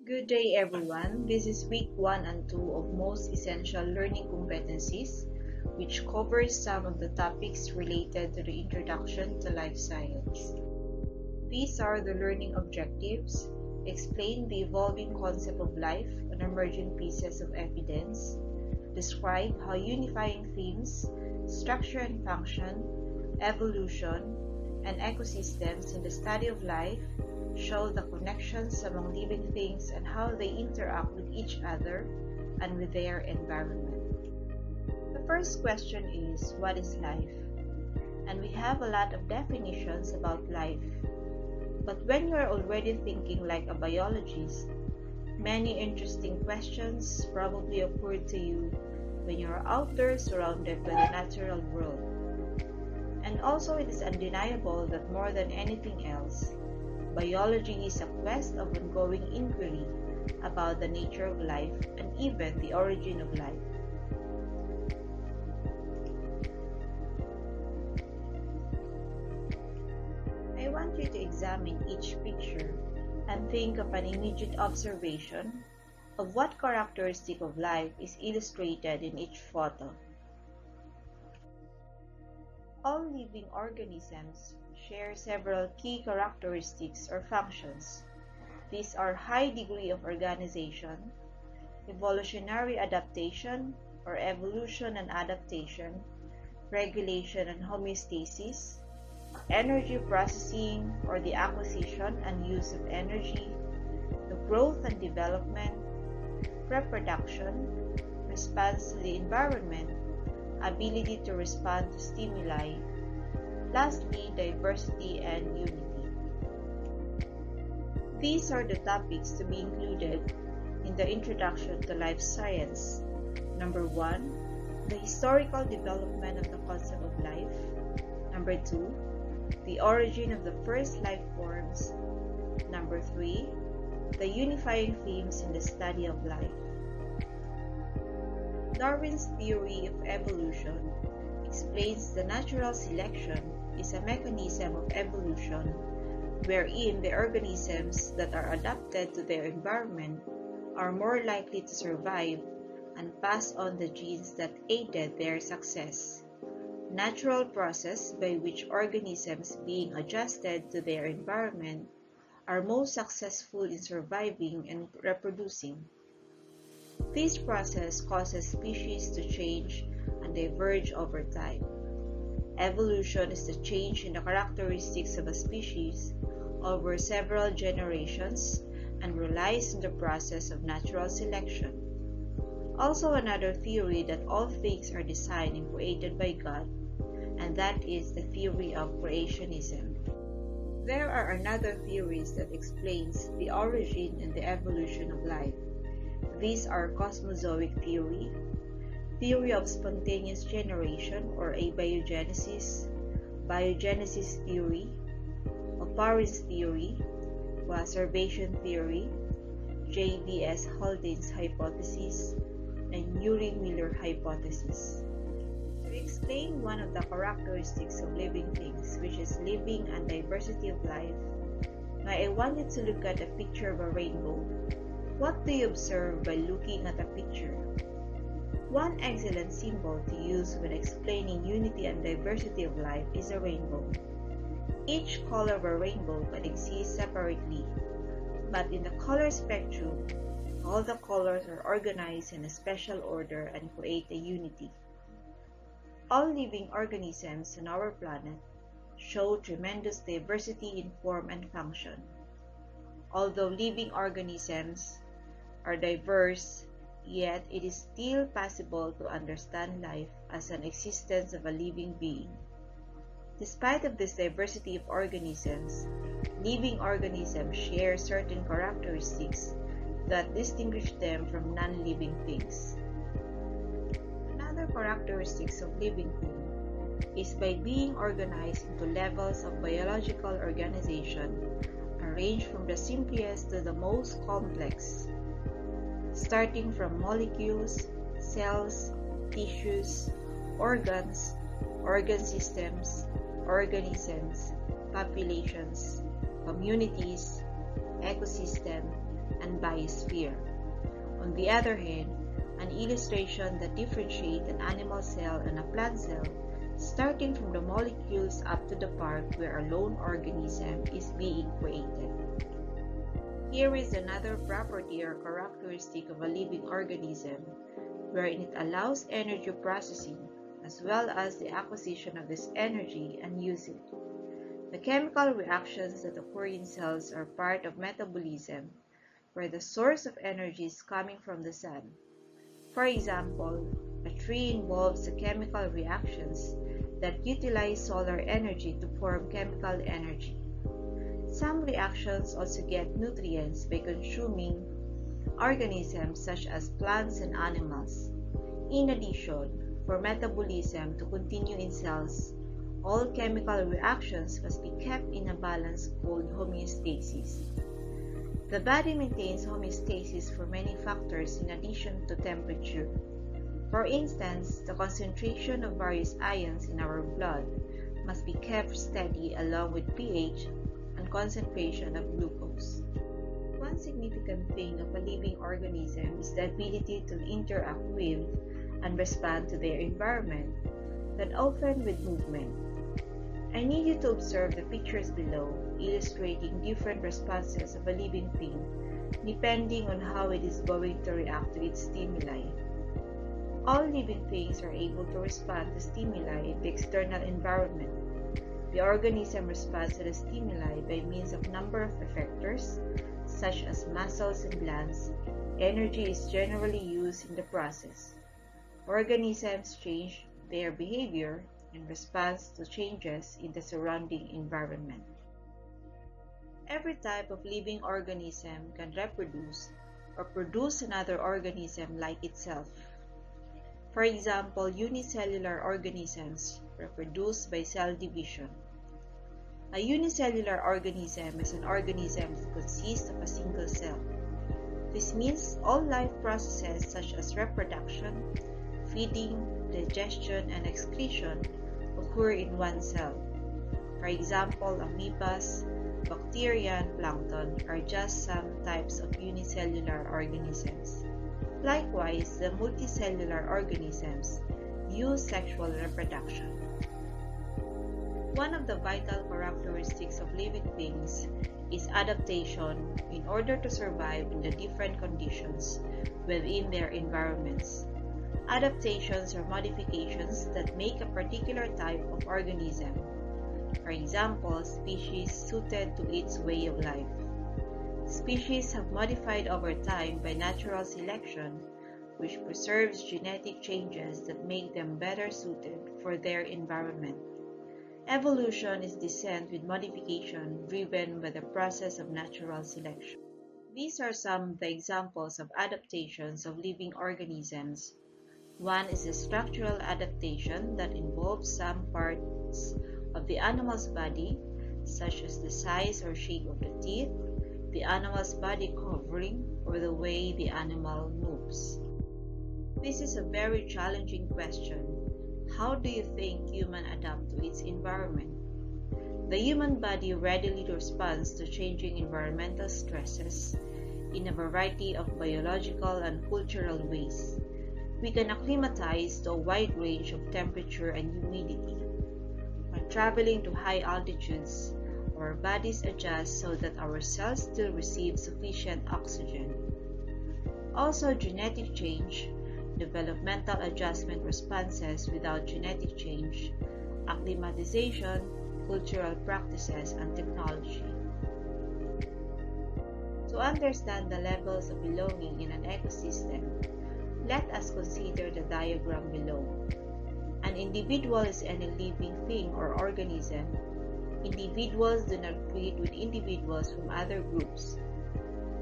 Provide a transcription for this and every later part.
Good day everyone. This is week 1 and 2 of Most Essential Learning Competencies, which covers some of the topics related to the introduction to life science. These are the learning objectives: explain the evolving concept of life and emergent pieces of evidence, describe how unifying themes, structure and function, evolution, and ecosystems in the study of life show the connections among living things and how they interact with each other and with their environment. The first question is, what is life? And we have a lot of definitions about life. But when you are already thinking like a biologist, many interesting questions probably occurred to you when you are out there surrounded by the natural world. And also it is undeniable that more than anything else, biology is a quest of ongoing inquiry about the nature of life and even the origin of life. I want you to examine each picture and think of an immediate observation of what characteristic of life is illustrated in each photo. All living organisms share several key characteristics or functions. These are high degree of organization, evolutionary adaptation or evolution and adaptation, regulation and homeostasis, energy processing or the acquisition and use of energy, the growth and development, reproduction, response to the environment, ability to respond to stimuli, lastly, diversity and unity. These are the topics to be included in the Introduction to Life Science. Number 1, the historical development of the concept of life. Number 2, the origin of the first life forms. Number 3, the unifying themes in the study of life. Darwin's theory of evolution explains the natural selection is a mechanism of evolution wherein the organisms that are adapted to their environment are more likely to survive and pass on the genes that aided their success. Natural process by which organisms being adjusted to their environment are most successful in surviving and reproducing. This process causes species to change and diverge over time. Evolution is the change in the characteristics of a species over several generations and relies on the process of natural selection. Also, another theory that all things are designed and created by God, and that is the theory of creationism. There are another theories that explains the origin and the evolution of life. These are cosmozoic theory, theory of spontaneous generation or abiogenesis, biogenesis theory, occurrence theory, conservation theory, J.B.S. Haldane's hypothesis, and Urey-Miller hypothesis. To explain one of the characteristics of living things, which is living and diversity of life, I wanted to look at a picture of a rainbow. What do you observe by looking at a picture? One excellent symbol to use when explaining unity and diversity of life is a rainbow. Each color of a rainbow can exist separately, but in the color spectrum, all the colors are organized in a special order and create a unity. All living organisms on our planet show tremendous diversity in form and function. Although living organisms are diverse, yet it is still possible to understand life as an existence of a living being. Despite of this diversity of organisms, living organisms share certain characteristics that distinguish them from non-living things. Another characteristics of living thing is by being organized into levels of biological organization, arranged from the simplest to the most complex, starting from molecules, cells, tissues, organs, organ systems, organisms, populations, communities, ecosystem, and biosphere. On the other hand, an illustration that differentiates an animal cell and a plant cell, starting from the molecules up to the part where a lone organism is being created. Here is another property or characteristic of a living organism, wherein it allows energy processing, as well as the acquisition of this energy and use it. The chemical reactions that occur in cells are part of metabolism, where the source of energy is coming from the sun. For example, a tree involves the chemical reactions that utilize solar energy to form chemical energy. Some reactions also get nutrients by consuming organisms such as plants and animals. In addition, for metabolism to continue in cells, all chemical reactions must be kept in a balance called homeostasis. The body maintains homeostasis for many factors in addition to temperature. For instance, the concentration of various ions in our blood must be kept steady along with pH and concentration of glucose. One significant thing of a living organism is the ability to interact with and respond to their environment, but often with movement. I need you to observe the pictures below, illustrating different responses of a living thing depending on how it is going to react to its stimuli. All living things are able to respond to stimuli in the external environment. The organism responds to the stimuli by means of number of effectors, such as muscles and glands. Energy is generally used in the process. Organisms change their behavior in response to changes in the surrounding environment. Every type of living organism can reproduce or produce another organism like itself. For example, unicellular organisms reproduce by cell division. A unicellular organism is an organism that consists of a single cell. This means all life processes such as reproduction, feeding, digestion, and excretion occur in one cell. For example, amoebas, bacteria, and plankton are just some types of unicellular organisms. Likewise, the multicellular organisms use sexual reproduction. One of the vital characteristics of living things is adaptation in order to survive in the different conditions within their environments. Adaptations are modifications that make a particular type of organism, for example, species suited to its way of life. Species have modified over time by natural selection, which preserves genetic changes that make them better suited for their environment. Evolution is descent with modification driven by the process of natural selection. These are some of the examples of adaptations of living organisms. One is a structural adaptation that involves some parts of the animal's body, such as the size or shape of the teeth, the animal's body covering, or the way the animal moves. This is a very challenging question. How do you think humans adapt to its environment? The human body readily responds to changing environmental stresses in a variety of biological and cultural ways. We can acclimatize to a wide range of temperature and humidity. When traveling to high altitudes, our bodies adjust so that our cells still receive sufficient oxygen. Also, genetic change, developmental adjustment responses without genetic change, acclimatization, cultural practices, and technology. To understand the levels of belonging in an ecosystem, let us consider the diagram below. An individual is any living thing or organism. Individuals do not breed with individuals from other groups.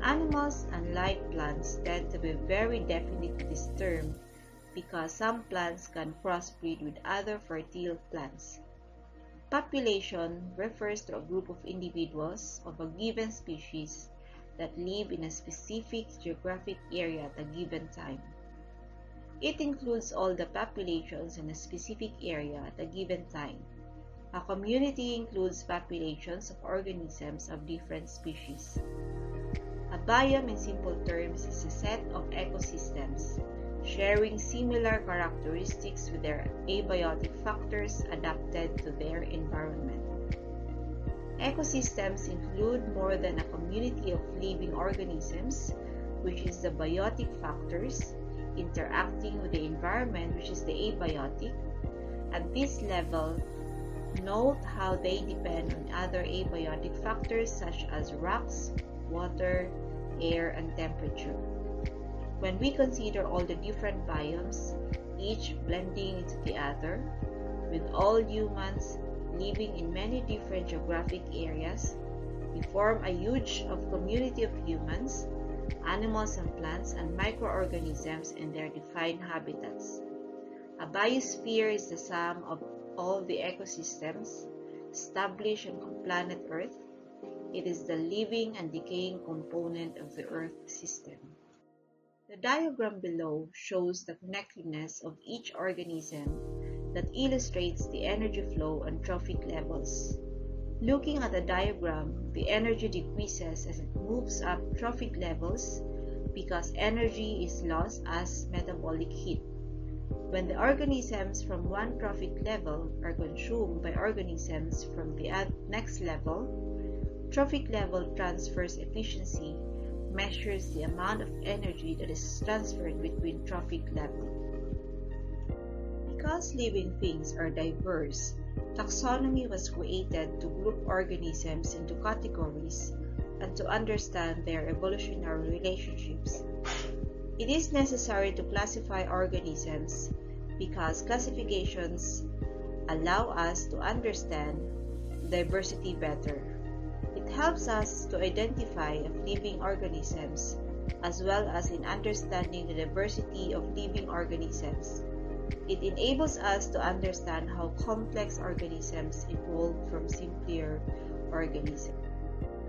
Animals, unlike plants, tend to be very definite to this term because some plants can crossbreed with other fertile plants. Population refers to a group of individuals of a given species that live in a specific geographic area at a given time. It includes all the populations in a specific area at a given time. A community includes populations of organisms of different species. A biome, in simple terms, is a set of ecosystems sharing similar characteristics with their abiotic factors adapted to their environment. Ecosystems include more than a community of living organisms, which is the biotic factors, interacting with the environment, which is the abiotic. At this level, note how they depend on other abiotic factors such as rocks, water, air, and temperature. When we consider all the different biomes, each blending into the other, with all humans living in many different geographic areas, we form a huge community of humans, animals and plants, and microorganisms in their defined habitats. A biosphere is the sum of all the ecosystems established on planet Earth. It is the living and decaying component of the Earth system. The diagram below shows the connectedness of each organism that illustrates the energy flow and trophic levels. Looking at the diagram, the energy decreases as it moves up trophic levels because energy is lost as metabolic heat. When the organisms from one trophic level are consumed by organisms from the next level, trophic level transfers efficiency measures the amount of energy that is transferred between trophic levels. Because living things are diverse, taxonomy was created to group organisms into categories and to understand their evolutionary relationships. It is necessary to classify organisms because classifications allow us to understand diversity better. It helps us to identify living organisms as well as in understanding the diversity of living organisms. It enables us to understand how complex organisms evolved from simpler organisms.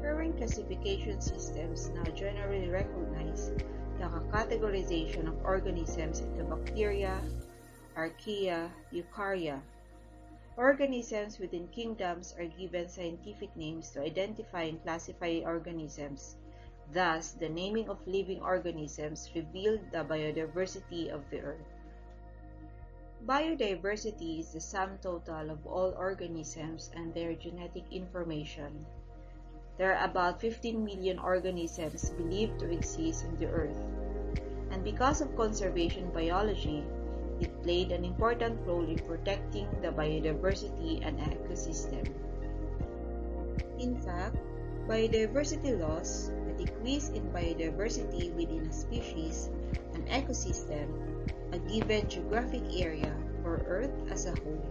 Current classification systems now generally recognize the categorization of organisms into bacteria, archaea, eukarya. Organisms within kingdoms are given scientific names to identify and classify organisms. Thus, the naming of living organisms revealed the biodiversity of the Earth. Biodiversity is the sum total of all organisms and their genetic information. There are about 15 million organisms believed to exist on the Earth, and because of conservation biology, it played an important role in protecting the biodiversity and ecosystem. In fact, biodiversity loss, a decrease in biodiversity within a species, an ecosystem, a given geographic area, or Earth as a whole.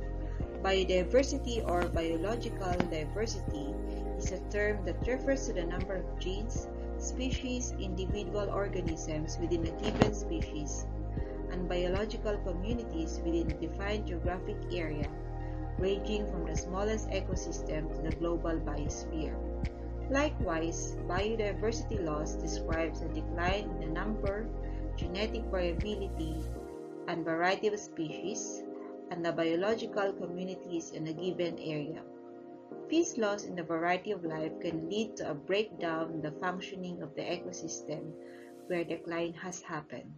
Biodiversity or biological diversity is a term that refers to the number of genes, species, individual organisms within a given species, and biological communities within a defined geographic area, ranging from the smallest ecosystem to the global biosphere. Likewise, biodiversity loss describes a decline in the number, genetic variability, and variety of species, and the biological communities in a given area. This loss in the variety of life can lead to a breakdown in the functioning of the ecosystem where decline has happened.